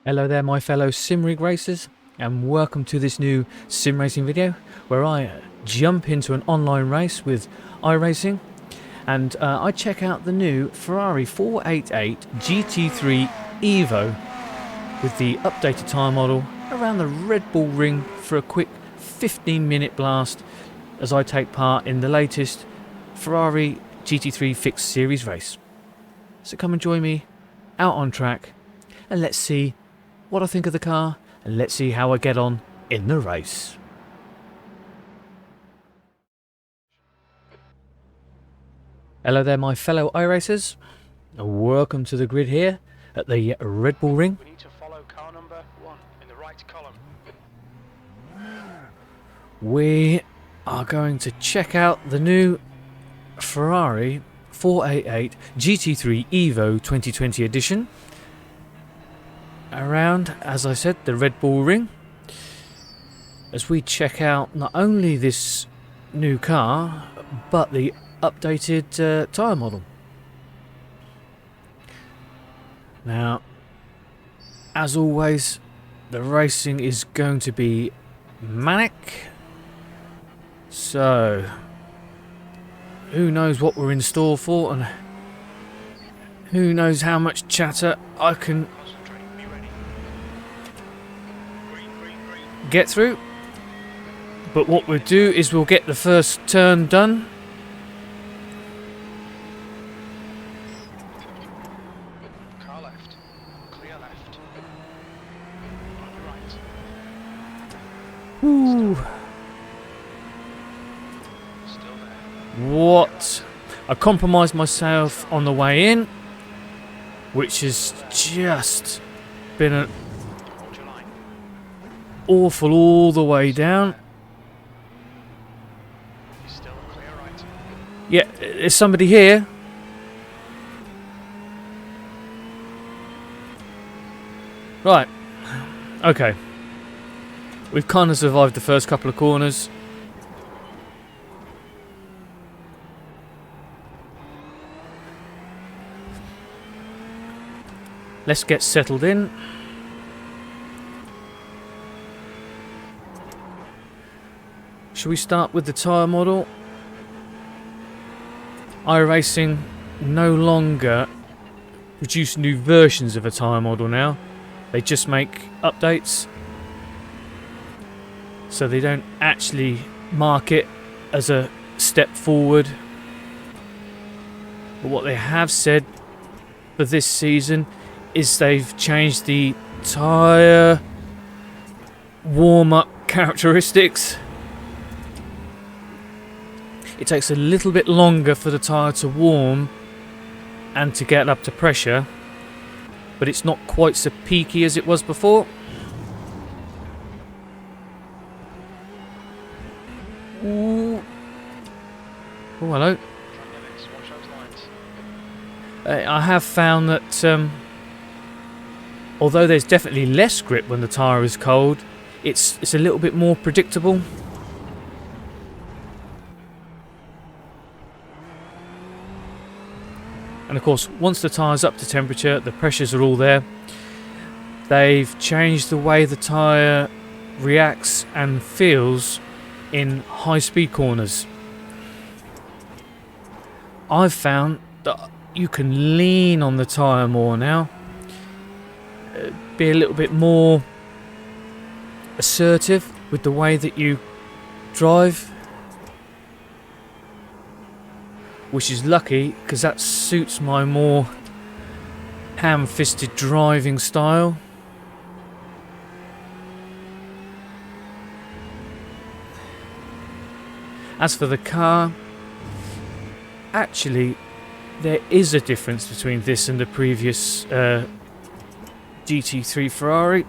Hello there my fellow sim rig racers, and welcome to this new sim racing video where I jump into an online race with iRacing and I check out the new Ferrari 488 GT3 EVO with the updated tyre model around the RedBull Ring for a quick 15-minute blast as I take part in the latest Ferrari GT3 Fixed Series race. So come and join me out on track and let's see what I think of the car, and let's see how I get on in the race. Hello there my fellow iRacers, welcome to the grid here at the RedBull Ring. We need to follow car number 1 in the right column. We are going to check out the new Ferrari 488 GT3 EVO 2020 edition around, as I said, the RedBull Ring, as we check out not only this new car but the updated tyre model. Now, as always, the racing is going to be manic, so who knows what we're in store for, and who knows how much chatter I can get through. But what we'll do is we'll get the first turn done. Car left. Clear left. On your right. Woo. Still there. What? I compromised myself on the way in, which has just been an Hold your line. awful all the way down. Still clear right. Yeah, there's somebody here. Right. Okay. We've kind of survived the first couple of corners. Let's get settled in. Shall we start with the tyre model? iRacing no longer produce new versions of a tyre model now. They just make updates. So they don't actually mark it as a step forward. But what they have said for this season is they've changed the tyre warm-up characteristics. It takes a little bit longer for the tyre to warm and to get up to pressure, but it's not quite so peaky as it was before. Ooh. Oh, hello. Front limits. Watch those lines. I have found that although there's definitely less grip when the tyre is cold, it's a little bit more predictable. And of course, once the tyre's up to temperature, the pressures are all there. They've changed the way the tyre reacts and feels in high-speed corners. I've found that you can lean on the tyre more now, be a little bit more assertive with the way that you drive, which is lucky because that suits my more ham-fisted driving style. As for the car, actually there is a difference between this and the previous GT3 Ferrari.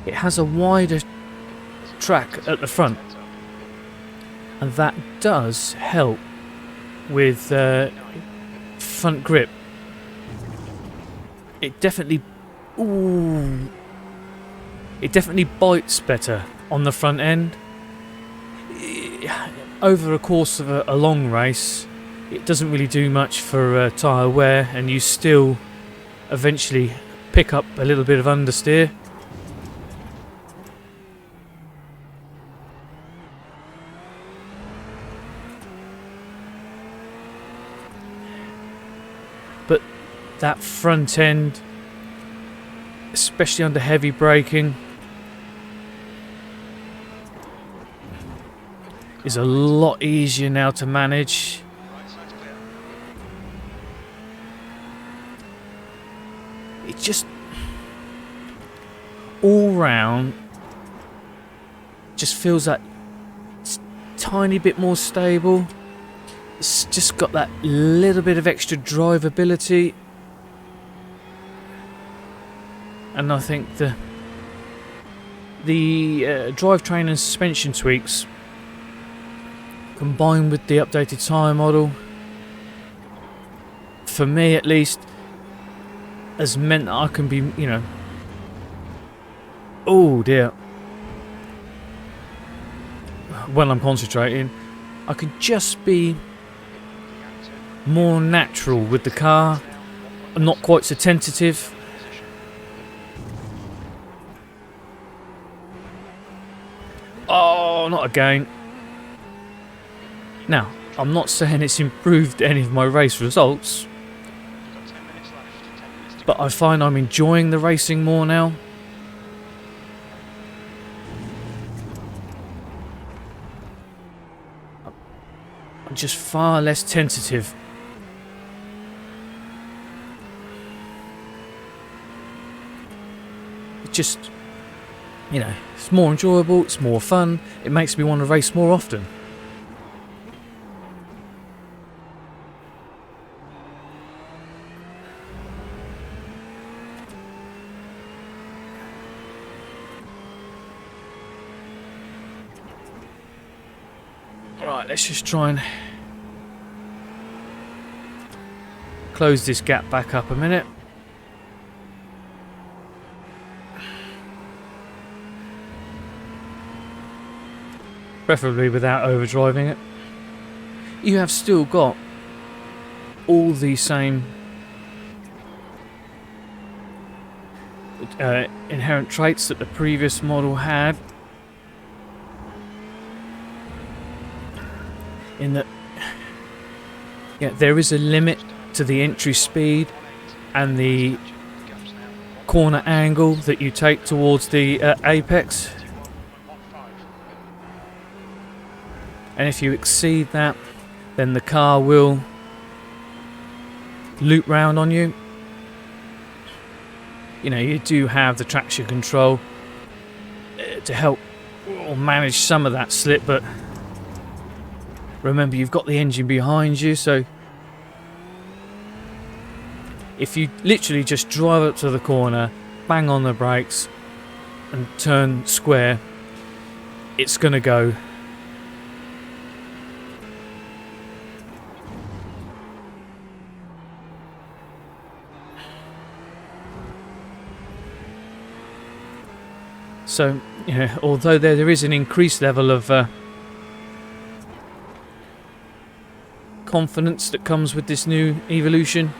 It has a wider track at the front, and that does help with front grip. It definitely bites better on the front end. Over a course of a long race, it doesn't really do much for tyre wear, and you still eventually pick up a little bit of understeer. But that front end, especially under heavy braking, is a lot easier now to manage. Right side's clear. It just all round just feels that tiny bit more stable. It's just got that little bit of extra drivability, and I think the drivetrain and suspension tweaks, combined with the updated tyre model, for me at least, has meant that I can be, you know, oh dear, when I'm concentrating, I can just be more natural with the car, not quite so tentative. Oh, not again. Now, I'm not saying it's improved any of my race results, You've got 10 minutes left. 10 minutes to but I find I'm enjoying the racing more now. I'm just far less tentative. It just, you know, it's more enjoyable, it's more fun, it makes me want to race more often. Right, let's just try and close this gap back up a minute. Preferably without overdriving it. You have still got all the same inherent traits that the previous model had, in that, yeah, there is a limit to the entry speed and the corner angle that you take towards the apex, and if you exceed that, then the car will loop round on you. You know, you do have the traction control to help or manage some of that slip, but remember, you've got the engine behind you, so if you literally just drive up to the corner, bang on the brakes and turn square, it's going to go. So, you know, although there is an increased level of confidence that comes with this new evolution,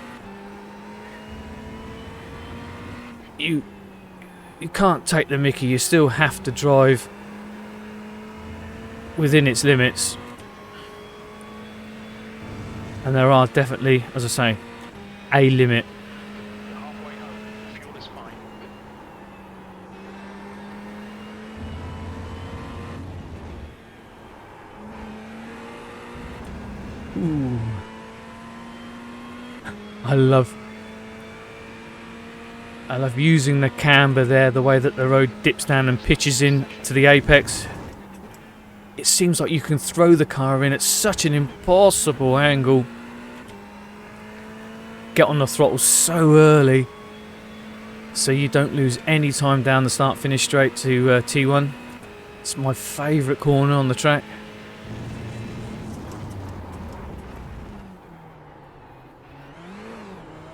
you can't take the mickey. You still have to drive within its limits, and there are definitely, as I say, a limit. You're halfway home. Fuel is fine. Ooh. I love using the camber there, the way that the road dips down and pitches in to the apex. It seems like you can throw the car in at such an impossible angle. Get on the throttle so early so you don't lose any time down the start-finish straight to T1. It's my favourite corner on the track.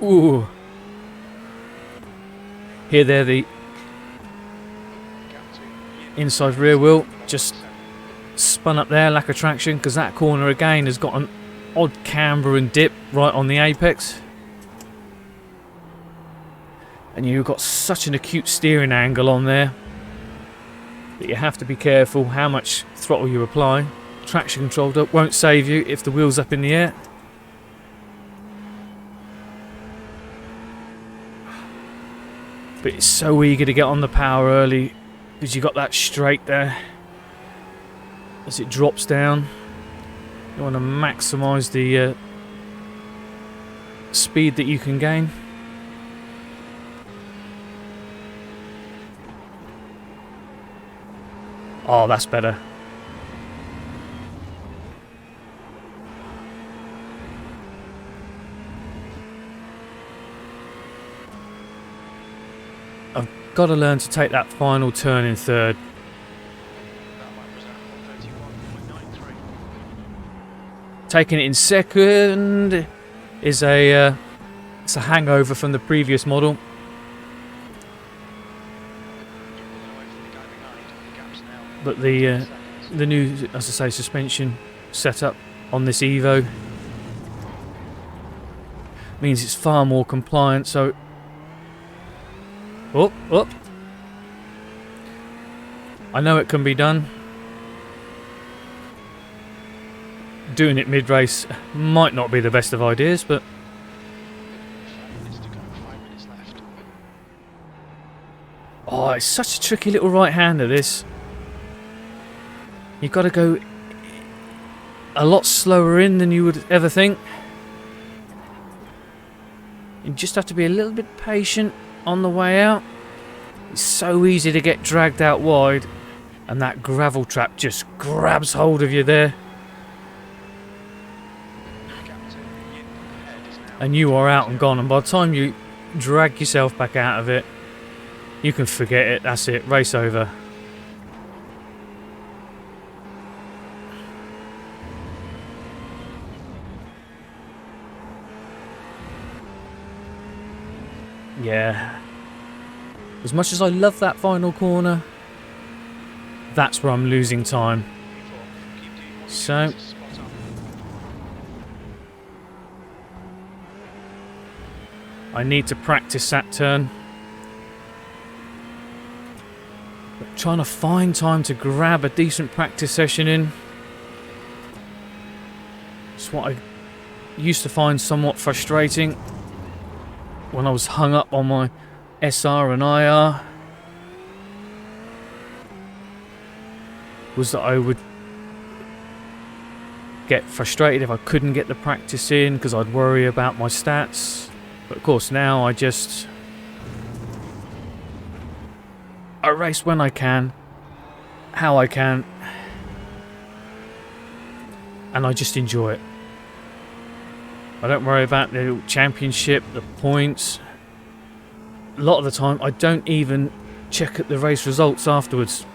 Ooh. Here, there, the inside rear wheel just spun up there, lack of traction, because that corner again has got odd camber and dip right on the apex. And you've got such an acute steering angle on there that you have to be careful how much throttle you apply. Traction control won't save you if the wheel's up in the air. But it's so eager to get on the power early because you've got that straight there. As it drops down, you want to maximise the speed that you can gain. Oh, that's better. I've got to learn to take that final turn in third. Taking it in second is it's a hangover from the previous model. But the new, as I say, suspension setup on this Evo means it's far more compliant. So, oh, I know it can be done. Doing it mid-race might not be the best of ideas, but 5 minutes to go, 5 minutes left. oh, it's such a tricky little right-hander, this. You've got to go a lot slower in than you would ever think. You just have to be a little bit patient on the way out. It's so easy to get dragged out wide, and that gravel trap just grabs hold of you there. And you are out and gone, and by the time you drag yourself back out of it, you can forget it. That's it, race over. Yeah. As much as I love that final corner, that's where I'm losing time. So I need to practice that turn. But trying to find time to grab a decent practice session in. It's what I used to find somewhat frustrating when I was hung up on my SR and IR. Was that I would get frustrated if I couldn't get the practice in because I'd worry about my stats. But of course now I race when I can, how I can, and I just enjoy it. I don't worry about the championship, the points. A lot of the time I don't even check at the race results afterwards.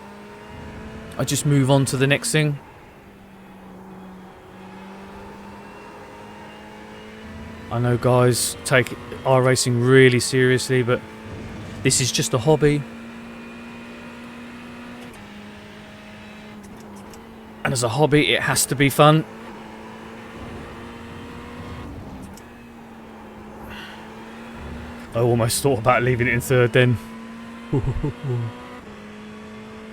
I just move on to the next thing. I know guys take iRacing really seriously, but this is just a hobby. And as a hobby, it has to be fun. I almost thought about leaving it in third then.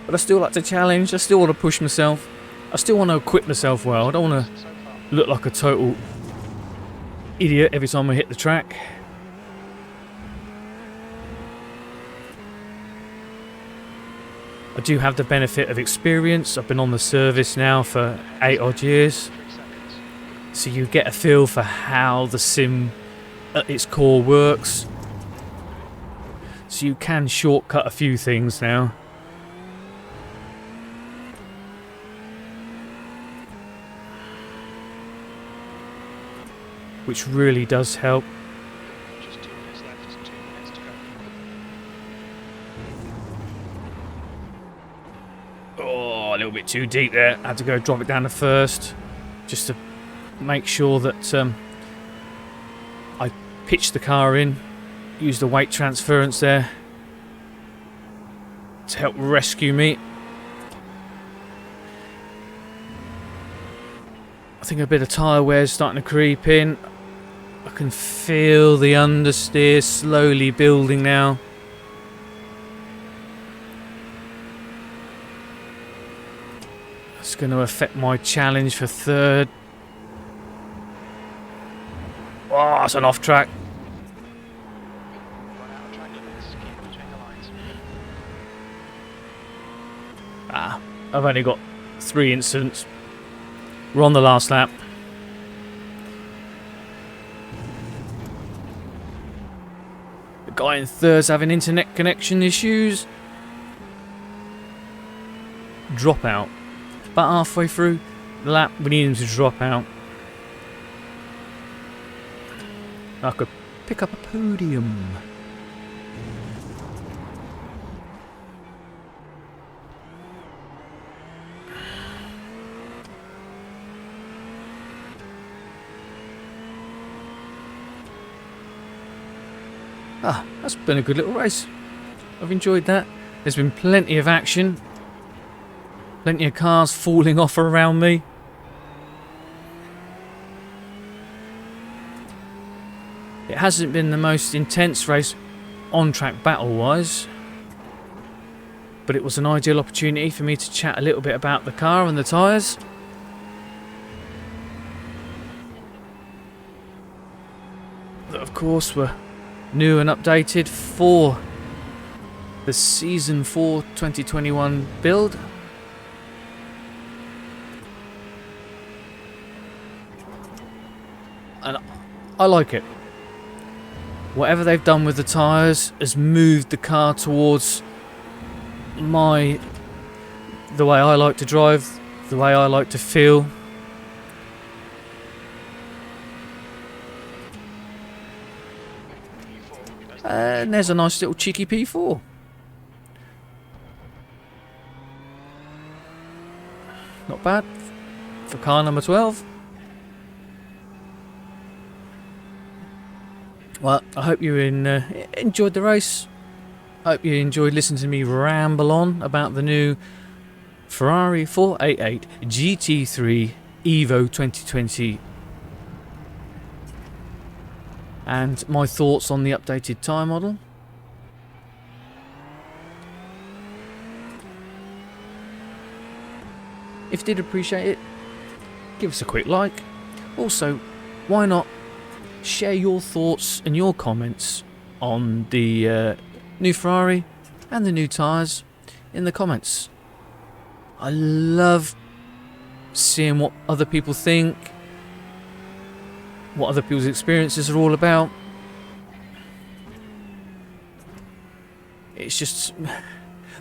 But I still like to challenge, I still want to push myself. I still want to equip myself well. I don't want to look like a total idiot every time I hit the track. I do have the benefit of experience. I've been on the service now for 8 odd years. So you get a feel for how the sim at its core works. So you can shortcut a few things now. Which really does help. Just 2 minutes left, 2 minutes to go. Oh, a little bit too deep there. I had to go drop it down to first. Just to make sure that I pitched the car in. Used the weight transference there to help rescue me. I think a bit of tyre wear is starting to creep in. I can feel the understeer slowly building now. It's going to affect my challenge for third. Oh, it's an off track. Run out of track limits, keep between the lines. Ah, I've only got 3 incidents. We're on the last lap. The guy in third's having internet connection issues. Drop out. About halfway through the lap, we need him to drop out. I could pick up a podium. Ah, that's been a good little race. I've enjoyed that. There's been plenty of action. Plenty of cars falling off around me. It hasn't been the most intense race on-track battle-wise, but it was an ideal opportunity for me to chat a little bit about the car and the tyres. That, of course, were new and updated for the Season 4 2021 build. And I like it. Whatever they've done with the tyres has moved the car towards the way I like to drive, the way I like to feel. And there's a nice little cheeky P4. Not bad for car number 12. Well, I hope you enjoyed the race. I hope you enjoyed listening to me ramble on about the new Ferrari 488 GT3 EVO 2020 and my thoughts on the updated tyre model. If you did appreciate it, give us a quick like. Also, why not share your thoughts and your comments on the new Ferrari and the new tyres in the comments. I love seeing what other people think, what other people's experiences are all about. It's just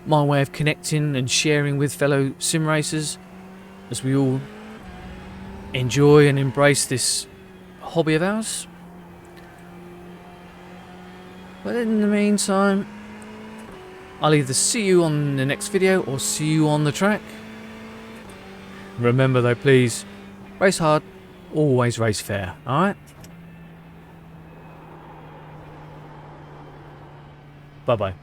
my way of connecting and sharing with fellow sim racers as we all enjoy and embrace this hobby of ours. But in the meantime, I'll either see you on the next video or see you on the track. Remember though, please, race hard, always race fair, alright? Bye bye.